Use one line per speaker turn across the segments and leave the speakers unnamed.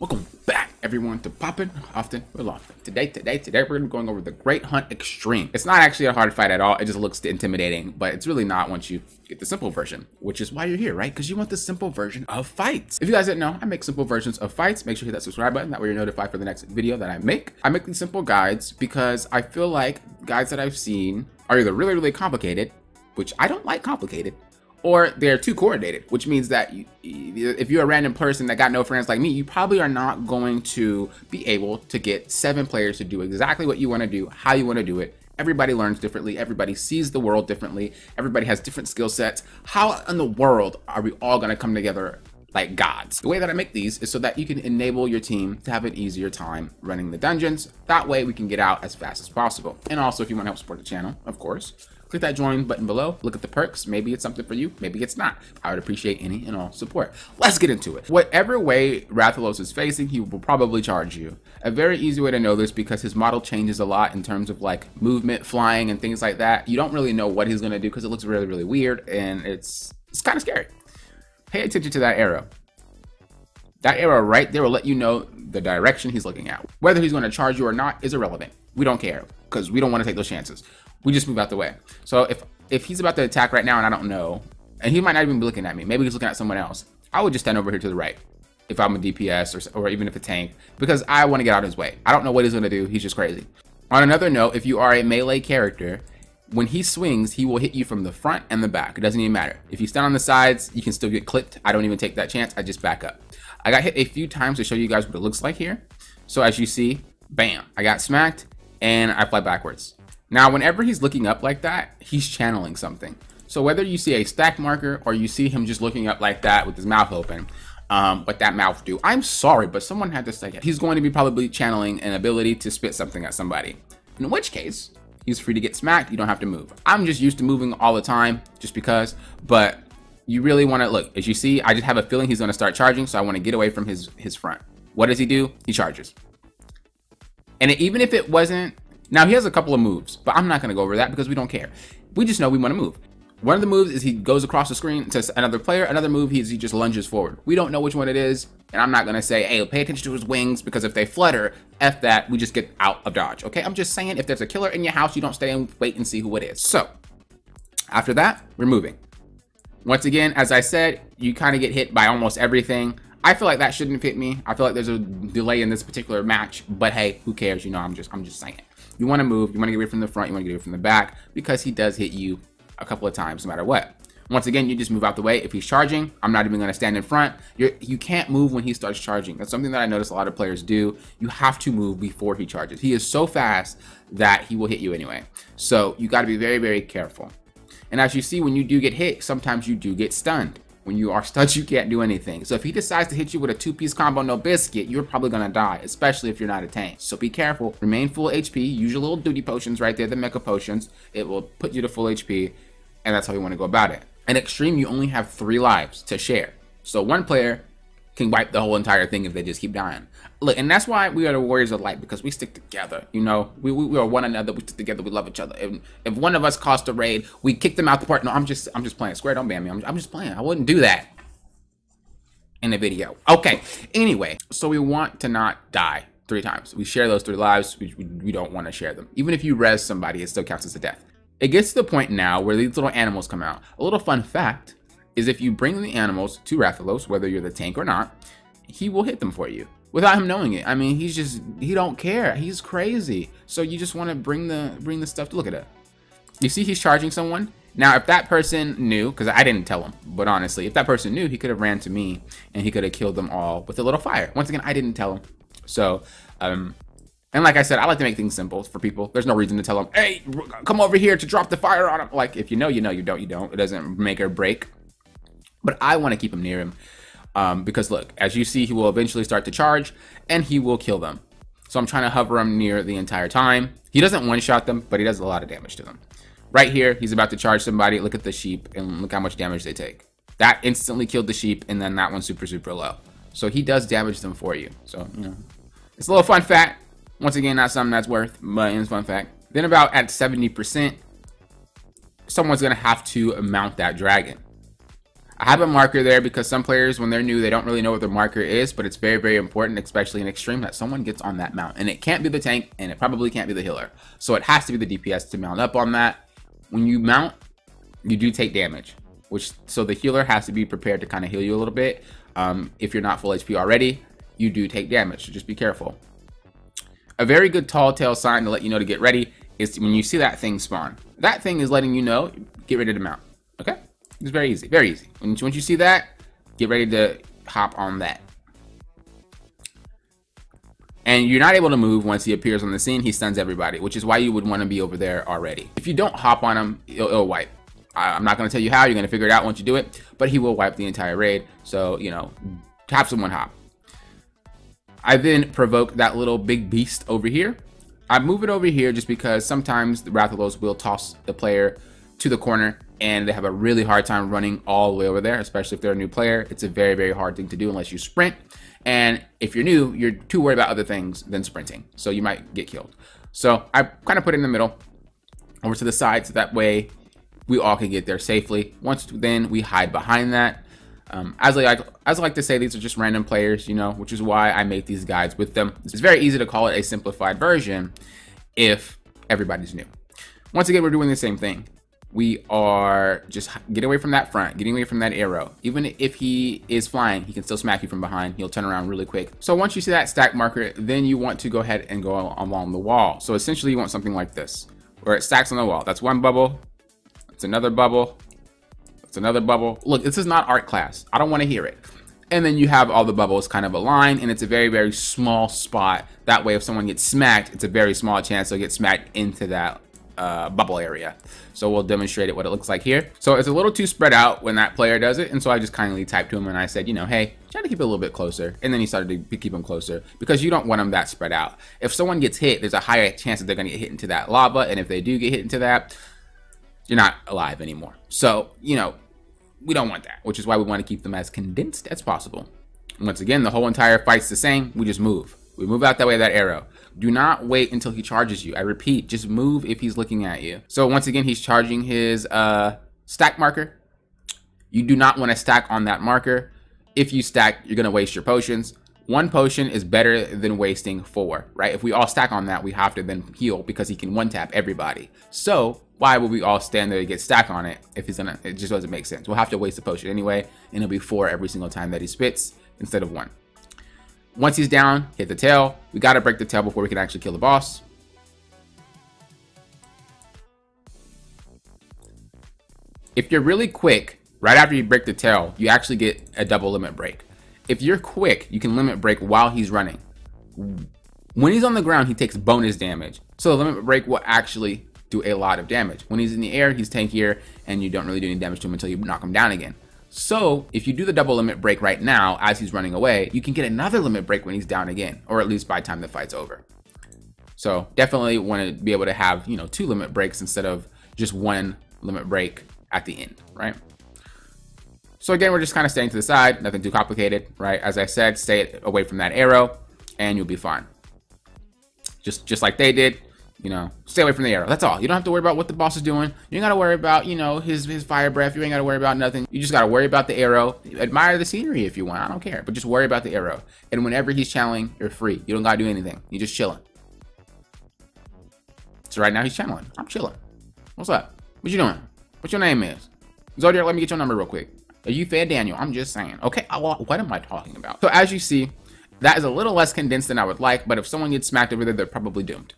Welcome back, everyone, to Poppin' Often with Lofton. Today, we're going to be going over the Great Hunt Extreme. It's not actually a hard fight at all. It just looks intimidating, but it's really not once you get the simple version, which is why you're here, right? Because you want the simple version of fights. If you guys didn't know, I make simple versions of fights. Make sure you hit that subscribe button. That way you're notified for the next video that I make. I make these simple guides because I feel like guides that I've seen are either really, really complicated, which I don't like complicated, or they're too coordinated, which means that if you're a random person that got no friends like me, you probably are not going to be able to get 7 players to do exactly what you want to do, how you want to do it. Everybody learns differently. Everybody sees the world differently. Everybody has different skill sets. How in the world are we all going to come together like gods? The way that I make these is so that you can enable your team to have an easier time running the dungeons. That way we can get out as fast as possible. And also, if you want to help support the channel, of course, click that join button below, look at the perks. Maybe it's something for you, maybe it's not. I would appreciate any and all support. Let's get into it. Whatever way Rathalos is facing, he will probably charge you. A very easy way to know this, because his model changes a lot in terms of like movement, flying, and things like that. You don't really know what he's gonna do because it looks really, really weird, and it's kind of scary. Pay attention to that arrow. That arrow right there will let you know the direction he's looking at. Whether he's gonna charge you or not is irrelevant. We don't care, because we don't want to take those chances. We just move out the way. So if he's about to attack right now and I don't know, and he might not even be looking at me, maybe he's looking at someone else, I would just stand over here to the right if I'm a DPS or even if a tank, because I want to get out of his way. I don't know what he's going to do. He's just crazy. On another note, if you are a melee character, when he swings, he will hit you from the front and the back. It doesn't even matter. If you stand on the sides, you can still get clipped. I don't even take that chance. I just back up. I got hit a few times to show you guys what it looks like here. So as you see, bam, I got smacked and I fly backwards. Now, whenever he's looking up like that, he's channeling something. So whether you see a stack marker or you see him just looking up like that with his mouth open, what that mouth do? I'm sorry, but someone had to say it. He's going to be probably channeling an ability to spit something at somebody. In which case, he's free to get smacked. You don't have to move. I'm just used to moving all the time just because, but you really want to look. As you see, I just have a feeling he's going to start charging, so I want to get away from his front. What does he do? He charges. And even if it wasn't, now he has a couple of moves, but I'm not going to go over that because we don't care. We just know we want to move. One of the moves is he goes across the screen to another player. Another move he just lunges forward. We don't know which one it is, and I'm not going to say, hey, pay attention to his wings, because if they flutter, F that, we just get out of dodge, okay? I'm just saying, if there's a killer in your house, you don't stay and wait and see who it is. So after that, we're moving. Once again, as I said, you kind of get hit by almost everything. I feel like that shouldn't hit me. I feel like there's a delay in this particular match, but hey, who cares? You know, I'm just saying. You want to move, you want to get away from the front, you want to get away from the back, because he does hit you a couple of times no matter what. Once again, you just move out the way. If he's charging, I'm not even going to stand in front. You can't move when he starts charging. That's something that I notice a lot of players do. You have to move before he charges. He is so fast that he will hit you anyway. So you got to be very, very careful. And as you see, when you do get hit, sometimes you do get stunned. When you are stunned, you can't do anything. So if he decides to hit you with a 2-piece combo no biscuit, you're probably gonna die, especially if you're not a tank. So be careful, remain full HP, use your little duty potions right there, the mecha potions. It will put you to full HP, and that's how you wanna go about it. In Extreme, you only have 3 lives to share. So one player can wipe the whole entire thing if they just keep dying. Look, and that's why we are the warriors of light, because we stick together. You know, we are one another. We stick together. We love each other. If one of us caused a raid, we kick them out the park. No, I'm just playing. Square, don't ban me. I'm just playing. I wouldn't do that in the video. Okay. Anyway, so we want to not die 3 times. We share those 3 lives. We don't want to share them. Even if you res somebody, it still counts as a death. It gets to the point now where these little animals come out. A little fun fact is, if you bring the animals to Rathalos, whether you're the tank or not, he will hit them for you without him knowing it. I mean, he don't care. He's crazy. So you just want to bring the stuff to look at it. You see, he's charging someone. Now, if that person knew, because I didn't tell him, but honestly, if that person knew, he could have ran to me and he could have killed them all with a little fire. Once again, I didn't tell him. So, and like I said, I like to make things simple for people. There's no reason to tell them, hey, come over here to drop the fire on him. Like, if you know, you know, you don't. It doesn't make or break. But I want to keep him near him. Because look, as you see, he will eventually start to charge and he will kill them. So I'm trying to hover him near the entire time. He doesn't one-shot them, but he does a lot of damage to them. Right here, he's about to charge somebody. Look at the sheep and look how much damage they take. That instantly killed the sheep, and then that one's super, super low. So he does damage them for you. So, you know, it's a little fun fact. Once again, not something that's worth, but it's a fun fact. Then about at 70%, someone's going to have to mount that dragon. I have a marker there because some players, when they're new, they don't really know what their marker is, but it's very, very important, especially in extreme, that someone gets on that mount. And it can't be the tank, and it probably can't be the healer. So it has to be the DPS to mount up on that. When you mount, you do take damage, so the healer has to be prepared to kind of heal you a little bit. If you're not full HP already, you do take damage, so just be careful. A very good tall tale sign to let you know to get ready is when you see that thing spawn. That thing is letting you know, get ready to mount, okay? It's very easy, very easy. Once you see that, get ready to hop on that. And you're not able to move once he appears on the scene. He stuns everybody, which is why you would want to be over there already. If you don't hop on him, it'll wipe. I'm not going to tell you how. You're going to figure it out once you do it, but he will wipe the entire raid. So, you know, have someone hop. I then provoke that little big beast over here. I move it over here just because sometimes the Rathalos will toss the player to the corner and they have a really hard time running all the way over there, especially if they're a new player. It's a very, very hard thing to do unless you sprint. And if you're new, you're too worried about other things than sprinting. So you might get killed. So I kind of put it in the middle over to the side so that way we all can get there safely. Once then we hide behind that. As I like to say, these are just random players, you know, which is why I make these guides with them. It's very easy to call it a simplified version if everybody's new. Once again, we're doing the same thing. We are just getting away from that front, getting away from that arrow. Even if he is flying, he can still smack you from behind. He'll turn around really quick. So once you see that stack marker, then you want to go ahead and go along the wall. So essentially you want something like this, where it stacks on the wall. That's one bubble. That's another bubble. That's another bubble. Look, this is not art class. I don't want to hear it. And then you have all the bubbles kind of aligned, and it's a very, very small spot. That way, if someone gets smacked, it's a very small chance they'll get smacked into that bubble area. So we'll demonstrate it what it looks like here. So it's a little too spread out when that player does it, and so I just kindly typed to him and I said, you know, hey, try to keep it a little bit closer. And then he started to keep him closer because you don't want them that spread out. If someone gets hit, there's a higher chance that they're going to get hit into that lava, and if they do get hit into that, you're not alive anymore. So, you know, we don't want that, which is why we want to keep them as condensed as possible. Once again, the whole entire fight's the same. We just move. We move out that way, that arrow. Do not wait until he charges you. I repeat, just move if he's looking at you. So once again, he's charging his stack marker. You do not want to stack on that marker. If you stack, you're going to waste your potions. One potion is better than wasting 4, right? If we all stack on that, we have to then heal because he can one-tap everybody. So why would we all stand there to get stack on it if he's gonna, it just doesn't make sense. We'll have to waste the potion anyway, and it'll be 4 every single time that he spits instead of 1. Once he's down, hit the tail. We got to break the tail before we can actually kill the boss. If you're really quick, right after you break the tail, you actually get a double limit break. If you're quick, you can limit break while he's running. When he's on the ground, he takes bonus damage. So the limit break will actually do a lot of damage. When he's in the air, he's tankier, and you don't really do any damage to him until you knock him down again. So if you do the double limit break right now as he's running away, you can get another limit break when he's down again, or at least by the time the fight's over. So definitely want to be able to have, you know, 2 limit breaks instead of just 1 limit break at the end, right? So again, we're just kind of staying to the side, nothing too complicated, right? As I said, stay away from that arrow and you'll be fine. Just like they did. You know, stay away from the arrow. That's all. You don't have to worry about what the boss is doing. You ain't got to worry about, you know, his fire breath. You ain't got to worry about nothing. You just got to worry about the arrow. Admire the scenery if you want. I don't care. But just worry about the arrow. And whenever he's channeling, you're free. You don't got to do anything. You're just chilling. So right now he's channeling. I'm chilling. What's up? What you doing? What your name is? Zodiac, let me get your number real quick. Are you Fair Daniel? I'm just saying. Okay, well, what am I talking about? So as you see, that is a little less condensed than I would like, but if someone gets smacked over there, they're probably doomed.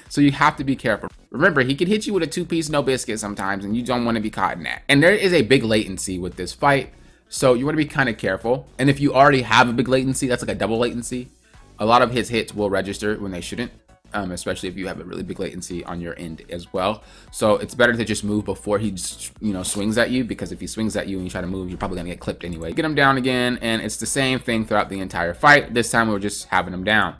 So you have to be careful. Remember, he could hit you with a 2-piece no biscuit sometimes, and you don't want to be caught in that. And there is a big latency with this fight, so you want to be kind of careful. And if you already have a big latency, that's like a double latency. A lot of his hits will register when they shouldn't, especially if you have a really big latency on your end as well. So it's better to just move before he, you know, swings at you, because if he swings at you and you try to move, you're probably gonna get clipped anyway. Get him down again, and it's the same thing throughout the entire fight. This time we're just having him down.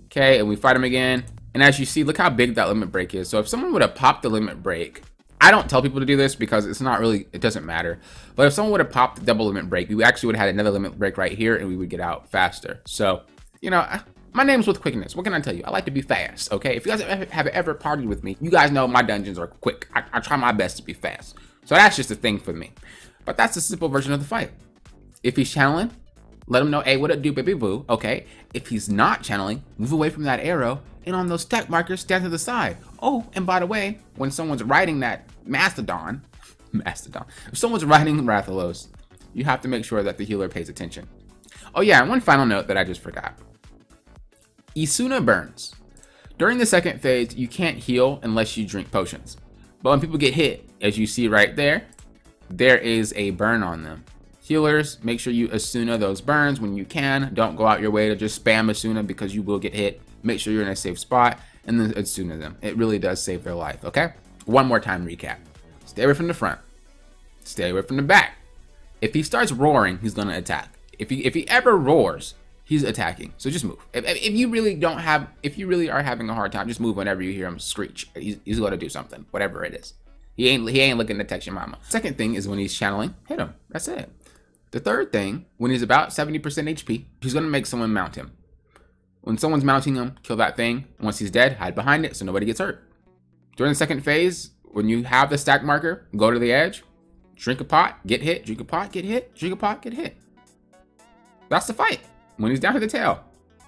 Okay, and we fight him again. And as you see, look how big that limit break is. So if someone would have popped the limit break, I don't tell people to do this because it's not really, it doesn't matter. But if someone would have popped the double limit break, we actually would have had another limit break right here and we would get out faster. So, you know, my name's with quickness. What can I tell you? I like to be fast, okay? If you guys have ever partied with me, you guys know my dungeons are quick. I try my best to be fast. So that's just a thing for me. But that's the simple version of the fight. If he's channeling, let him know, hey, what it do, baby boo, okay? If he's not channeling, move away from that arrow, and on those stack markers, stand to the side. Oh, and by the way, when someone's riding that Mastodon, if someone's riding Rathalos, you have to make sure that the healer pays attention. Oh yeah, and one final note that I just forgot. Isuna burns. During the second phase, you can't heal unless you drink potions. But when people get hit, as you see right there, there is a burn on them. Healers, make sure you Asuna those burns when you can. Don't go out your way to just spam Asuna because you will get hit. Make sure you're in a safe spot and then Asuna them. It really does save their life, okay? One more time recap. Stay away from the front. Stay away from the back. If he starts roaring, he's gonna attack. If he ever roars, he's attacking. So just move. If you really are having a hard time, just move whenever you hear him screech. He's gonna do something, whatever it is. He ain't looking to text your mama. Second thing is when he's channeling, hit him. That's it. The third thing, when he's about 70% HP, he's gonna make someone mount him. When someone's mounting him, kill that thing. Once he's dead, hide behind it so nobody gets hurt. During the second phase, when you have the stack marker, go to the edge, drink a pot, get hit, drink a pot, get hit, drink a pot, get hit. That's the fight. When he's down to the tail.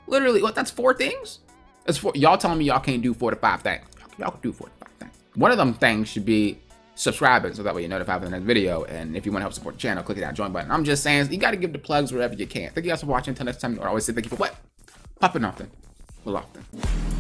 Literally, what, that's 4 things? That's 4. Y'all telling me y'all can't do 4 to 5 things. Y'all can do 4 to 5 things. One of them things should be subscribing so that way you're notified for the next video. And if you want to help support the channel, click that join button. I'm just saying, you got to give the plugs wherever you can. Thank you guys for watching. Until next time, I always say thank you for what? Popping often. Well, often.